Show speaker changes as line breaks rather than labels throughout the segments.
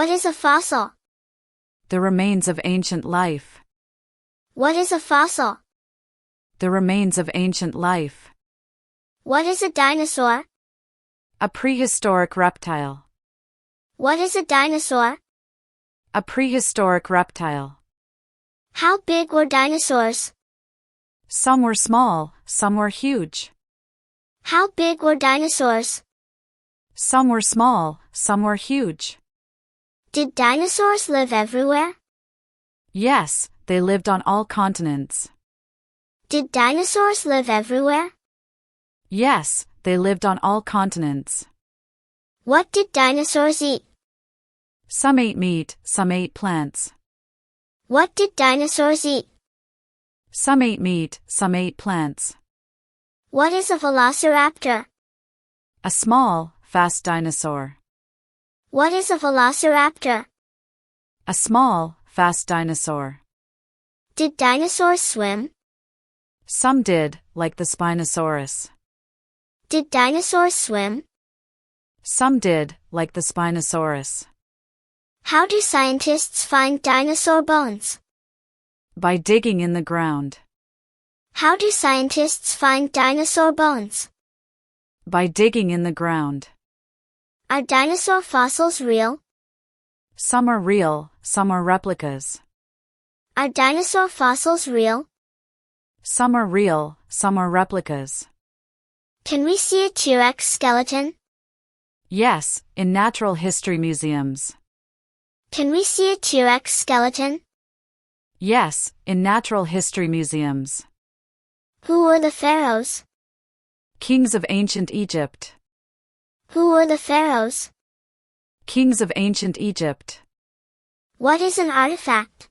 What is a fossil?
The remains of ancient life.
What is a fossil?
The remains of ancient life.
What is a dinosaur?
A prehistoric reptile.
What is a dinosaur?
A prehistoric reptile.
How big were dinosaurs?
Some were small, some were huge.
How big were dinosaurs?
Some were small, some were huge.
Did dinosaurs live everywhere?
Yes, they lived on all continents.
Did dinosaurs live everywhere?
Yes, they lived on all continents.
What did dinosaurs eat?
Some ate meat, some ate plants.
What did dinosaurs eat?
Some ate meat, some ate plants.
What is a velociraptor?
A small, fast dinosaur.
What is a velociraptor?
A small, fast dinosaur.
Did dinosaurs swim?
Some did, like the Spinosaurus.
Did dinosaurs swim?
Some did, like the Spinosaurus.
How do scientists find dinosaur bones?
By digging in the ground.
How do scientists find dinosaur bones?
By digging in the ground.
Are dinosaur fossils real?
Some are real, some are replicas.
Are dinosaur fossils real?
Some are real, some are replicas.
Can we see a T-Rex skeleton?
Yes, in natural history museums.
Can we see a T-Rex skeleton?
Yes, in natural history museums.
Who were the pharaohs?
Kings of ancient Egypt.
Who were the pharaohs?
Kings of ancient Egypt.
What is an artifact?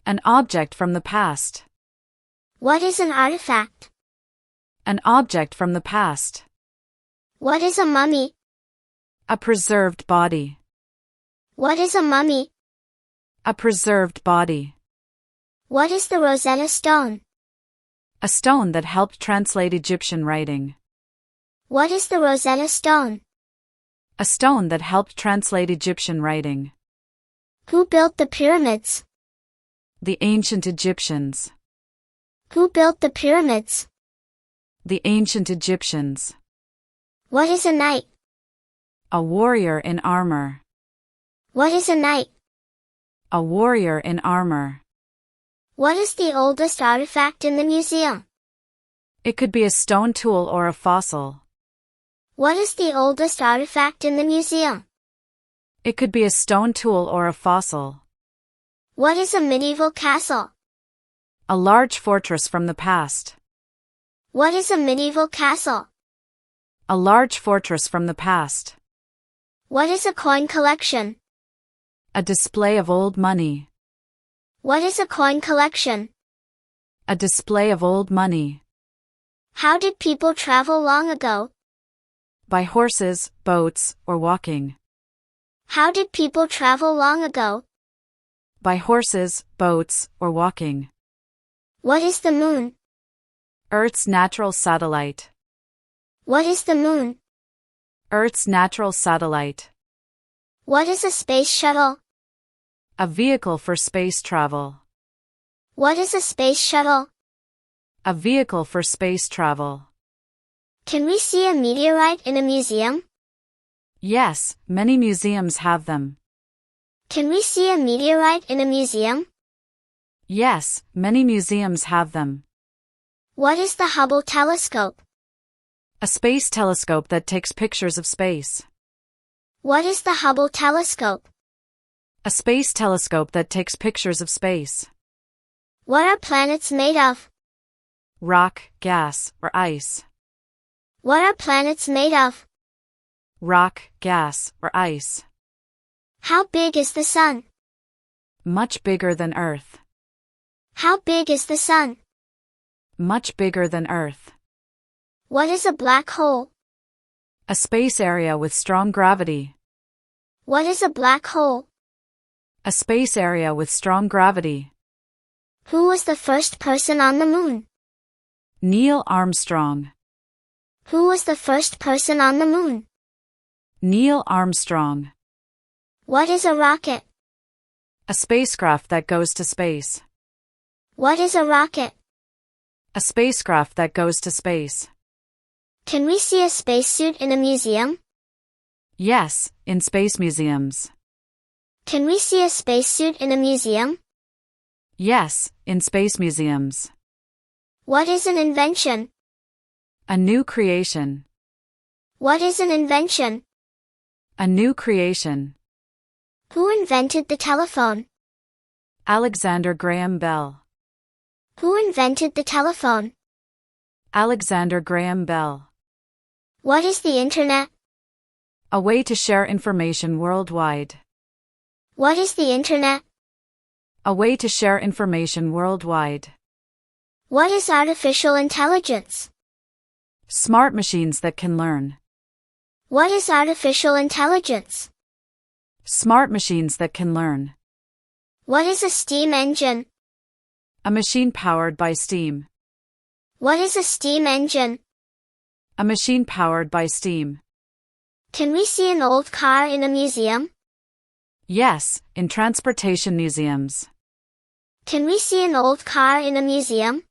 An object from the past.
What is an artifact?
An object from the past.
What is a mummy?
A preserved body.
What is a mummy?
A preserved body.
What is the Rosetta Stone?
A stone that helped translate Egyptian writing.
What is the Rosetta Stone?
A stone that helped translate Egyptian writing.
Who built the pyramids?
The ancient Egyptians.
Who built the pyramids?
The ancient Egyptians.
What is a knight?
A warrior in armor.
What is a knight?
A warrior in armor.
What is the oldest artifact in the museum?
It could be a stone tool or a fossil.
What is the oldest artifact in the museum?
It could be a stone tool or a fossil.
What is a medieval castle?
A large fortress from the past.
What is a medieval castle?
A large fortress from the past.
What is a coin collection?
A display of old money.
What is a coin collection?
A display of old money.
How did people travel long ago?
By horses, boats, or walking.
How did people travel long ago?
By horses, boats, or walking.
What is the moon?
Earth's natural satellite.
What is the moon?
Earth's natural satellite.
What is a space shuttle?
A vehicle for space travel.
What is a space shuttle?
A vehicle for space travel.
Can we see a meteorite in a museum?
Yes, many museums have them.
Can we see a meteorite in a museum?
Yes, many museums have them.
What is the Hubble telescope?
A space telescope that takes pictures of space.
What is the Hubble telescope?
A space telescope that takes pictures of space.
What are planets made of?
Rock, gas, or ice.
What are planets made of?
Rock, gas, or ice.
How big is the sun?
Much bigger than Earth.
How big is the sun?
Much bigger than Earth.
What is a black hole?
A space area with strong gravity.
What is a black hole?
A space area with strong gravity.
Who was the first person on the moon?
Neil Armstrong.
Who was the first person on the moon?
Neil Armstrong.
What is a rocket?
A spacecraft that goes to space.
What is a rocket?
A spacecraft that goes to space.
Can we see a spacesuit in a museum?
Yes, in space museums.
Can we see a spacesuit in a museum?
Yes, in space museums.
What is an invention?
A new creation.
What is an invention?
A new creation.
Who invented the telephone?
Alexander Graham Bell.
Who invented the telephone?
Alexander Graham Bell.
What is the internet?
A way to share information worldwide.
What is the internet?
A way to share information worldwide.
What is artificial intelligence?
Smart machines that can learn.
What is artificial intelligence?
Smart machines that can learn.
What is a steam engine?
A machine powered by steam.
What is a steam engine?
A machine powered by steam.
Can we see an old car in a museum?
Yes, in transportation museums.
Can we see an old car in a museum?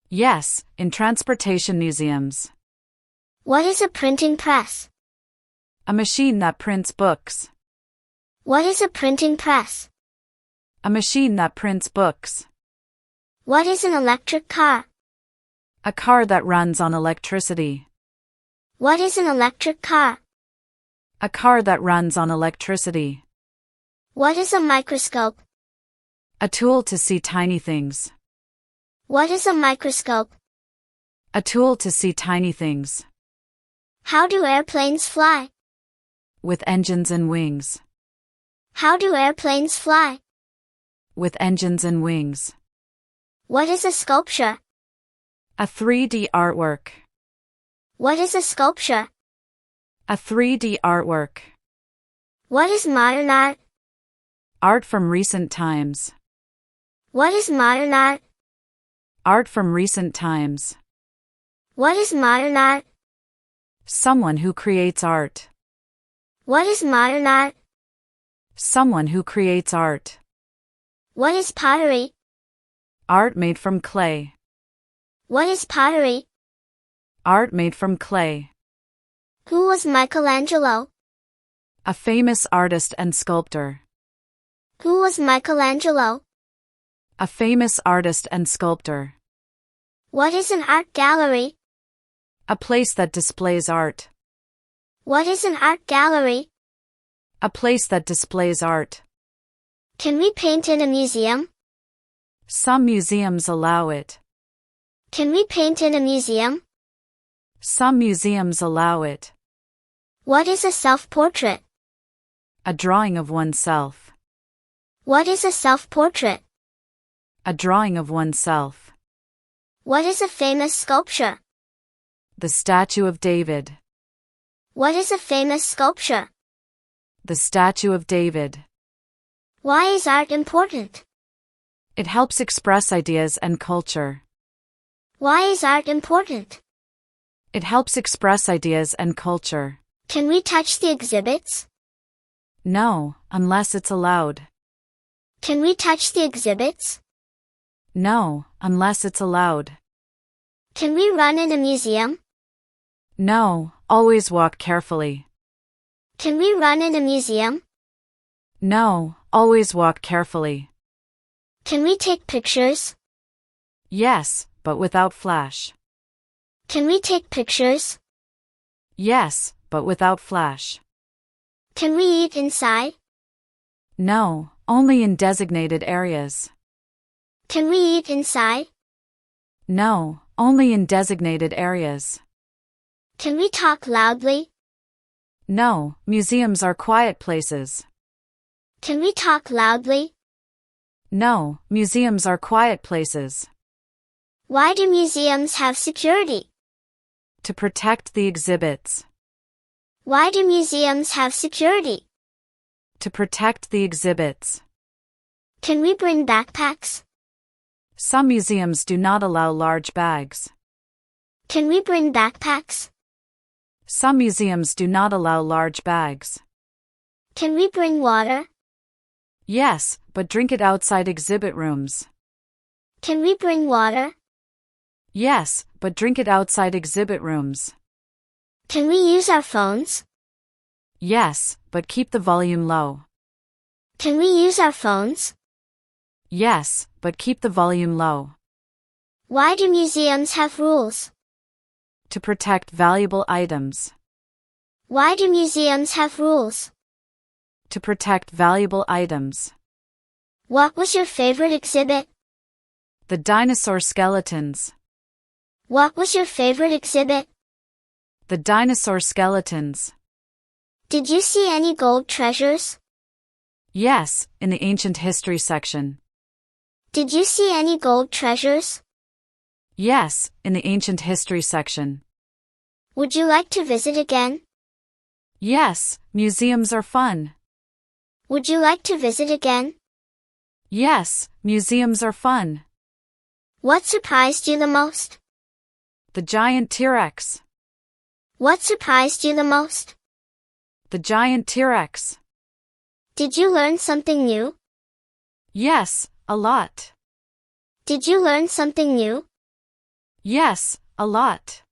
Yes, in transportation museums.
What is a printing press?
A machine that prints books.
What is a printing press?
A machine that prints books.
What is an electric car?
A car that runs on electricity.
What is an electric car?
A car that runs on electricity.
What is a microscope?
A tool to see tiny things.
What is a microscope?
A tool to see tiny things.
How do airplanes fly?
With engines and wings.
How do airplanes fly?
With engines and wings.
What is a sculpture?
A 3D artwork.
What is a sculpture?
A 3D artwork.
What is modern art?
Art from recent times.
What is modern art?
Art from recent times.
What is modern art?
Someone who creates art.
What is modern art?
Someone who creates art.
What is pottery?
Art made from clay.
What is pottery?
Art made from clay.
Who was Michelangelo?
A famous artist and sculptor.
Who was Michelangelo?
A famous artist and sculptor.
What is an art gallery?
A place that displays art.
What is an art gallery?
A place that displays art.
Can we paint in a museum?
Some museums allow it.
Can we paint in a museum?
Some museums allow it.
What is a self-portrait?
A drawing of oneself.
What is a self-portrait?
A drawing of oneself.
What is a famous sculpture?
The Statue of David.
What is a famous sculpture?
The Statue of David.
Why is art important?
It helps express ideas and culture.
Why is art important?
It helps express ideas and culture.
Can we touch the exhibits?
No, unless it's allowed.
Can we touch the exhibits?
No, unless it's allowed.
Can we run in a museum?
No, always walk carefully.
Can we run in a museum?
No, always walk carefully.
Can we take pictures?
Yes, but without flash.
Can we take pictures?
Yes, but without flash.
Can we eat inside?
No, only in designated areas.
Can we eat inside?
No, only in designated areas.
Can we talk loudly?
No, museums are quiet places.
Can we talk loudly?
No, museums are quiet places.
Why do museums have security?
To protect the exhibits.
Why do museums have security?
To protect the exhibits.
Can we bring backpacks?
Some museums do not allow large bags.
Can we bring backpacks?
Some museums do not allow large bags.
Can we bring water?
Yes, but drink it outside exhibit rooms.
Can we bring water?
Yes, but drink it outside exhibit rooms.
Can we use our phones?
Yes, but keep the volume low.
Can we use our phones?
Yes, but keep the volume low.
Why do museums have rules?
To protect valuable items.
Why do museums have rules?
To protect valuable items.
What was your favorite exhibit?
The dinosaur skeletons.
What was your favorite exhibit?
The dinosaur skeletons.
Did you see any gold treasures?
Yes, in the ancient history section.
Did you see any gold treasures?
Yes, in the ancient history section.
Would you like to visit again?
Yes, museums are fun.
Would you like to visit again?
Yes, museums are fun.
What surprised you the most?
The giant T-Rex.
What surprised you the most?
The giant T-Rex.
Did you learn something new?
Yes, a lot.
Did you learn something new?
Yes, a lot.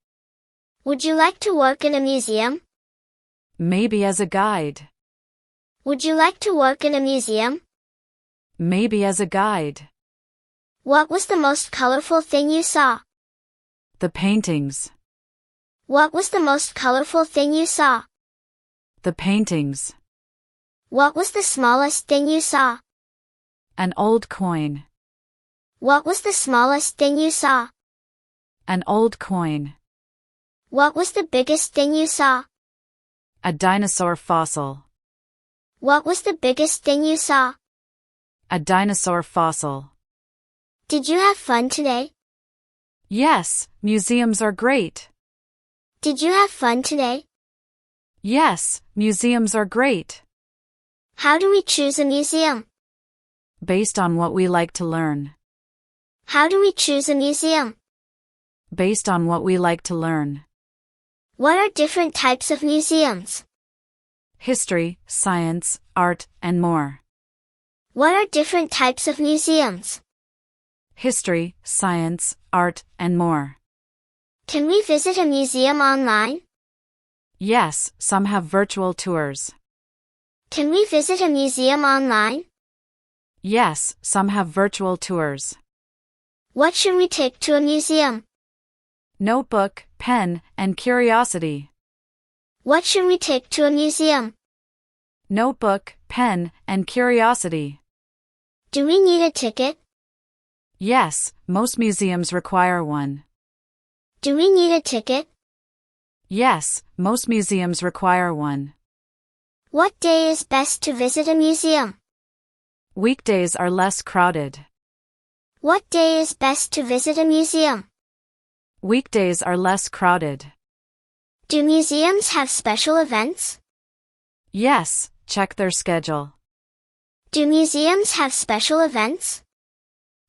Would you like to work in a museum?
Maybe as a guide.
Would you like to work in a museum?
Maybe as a guide.
What was the most colorful thing you saw?
The paintings.
What was the most colorful thing you saw?
The paintings.
What was the smallest thing you saw?
An old coin.
What was the smallest thing you saw?
An old coin.
What was the biggest thing you saw?
A dinosaur fossil.
What was the biggest thing you saw?
A dinosaur fossil.
Did you have fun today?
Yes, museums are great.
Did you have fun today?
Yes, museums are great.
How do we choose a museum?
Based on what we like to learn.
How do we choose a museum?
Based on what we like to learn.
What are different types of museums?
History, science, art, and more.
What are different types of museums?
History, science, art, and more.
Can we visit a museum online?
Yes, some have virtual tours.
Can we visit a museum online?
Yes, some have virtual tours.
What should we take to a museum?
Notebook, pen, and curiosity.
What should we take to a museum?
Notebook, pen, and curiosity.
Do we need a ticket?
Yes, most museums require one.
Do we need a ticket?
Yes, most museums require one.
What day is best to visit a museum?
Weekdays are less crowded.
What day is best to visit a museum?
Weekdays are less crowded.
Do museums have special events?
Yes, check their schedule.
Do museums have special events?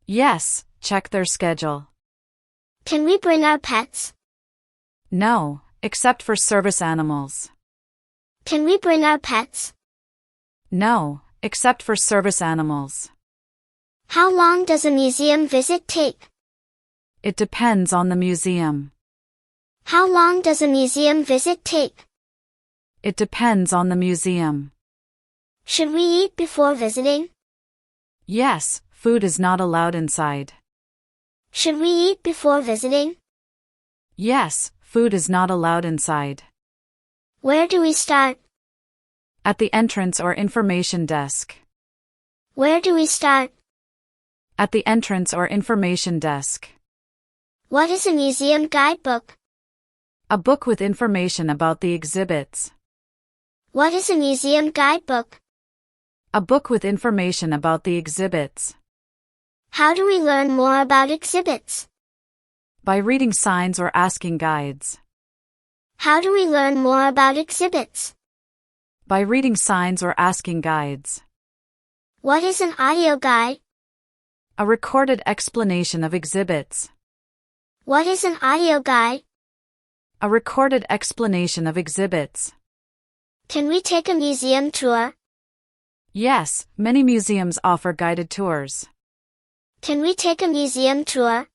Yes, check their schedule.
Can we bring our pets?
No, except for service animals.
Can we bring our pets?
No, except for service animals.
How long does a museum visit take?
It depends on the museum.
How long does a museum visit take?
It depends on the museum.
Should we eat before visiting?
Yes, food is not allowed inside.
Should we eat before visiting?
Yes, food is not allowed inside.
Where do we start?
At the entrance or information desk.
Where do we start?
At the entrance or information desk.
What is a museum guidebook?
A book with information about the exhibits.
What is a museum guidebook?
A book with information about the exhibits.
How do we learn more about exhibits?
By reading signs or asking guides.
How do we learn more about exhibits?
By reading signs or asking guides.
What is an audio guide?
A recorded explanation of exhibits.
What is an audio guide?
A recorded explanation of exhibits.
Can we take a museum tour?
Yes, many museums offer guided tours.
Can we take a museum tour?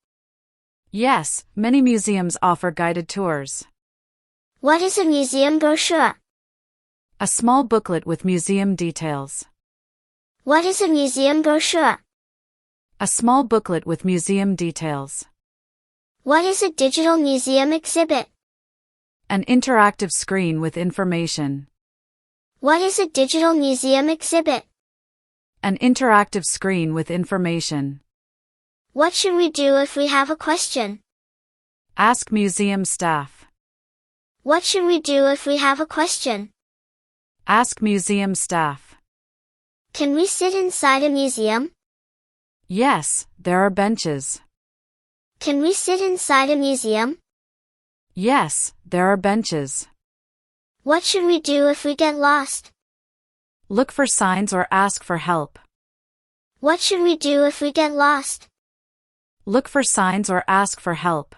Yes, many museums offer guided tours.
What is a museum brochure?
A small booklet with museum details.
What is a museum brochure?
A small booklet with museum details.
What is a digital museum exhibit?
An interactive screen with information.
What is a digital museum exhibit?
An interactive screen with information.
What should we do if we have a question?
Ask museum staff.
What should we do if we have a question?
Ask museum staff.
Can we sit inside a museum?
Yes, there are benches.
Can we sit inside a museum?
Yes, there are benches.
What should we do if we get lost?
Look for signs or ask for help.
What should we do if we get lost?
Look for signs or ask for help.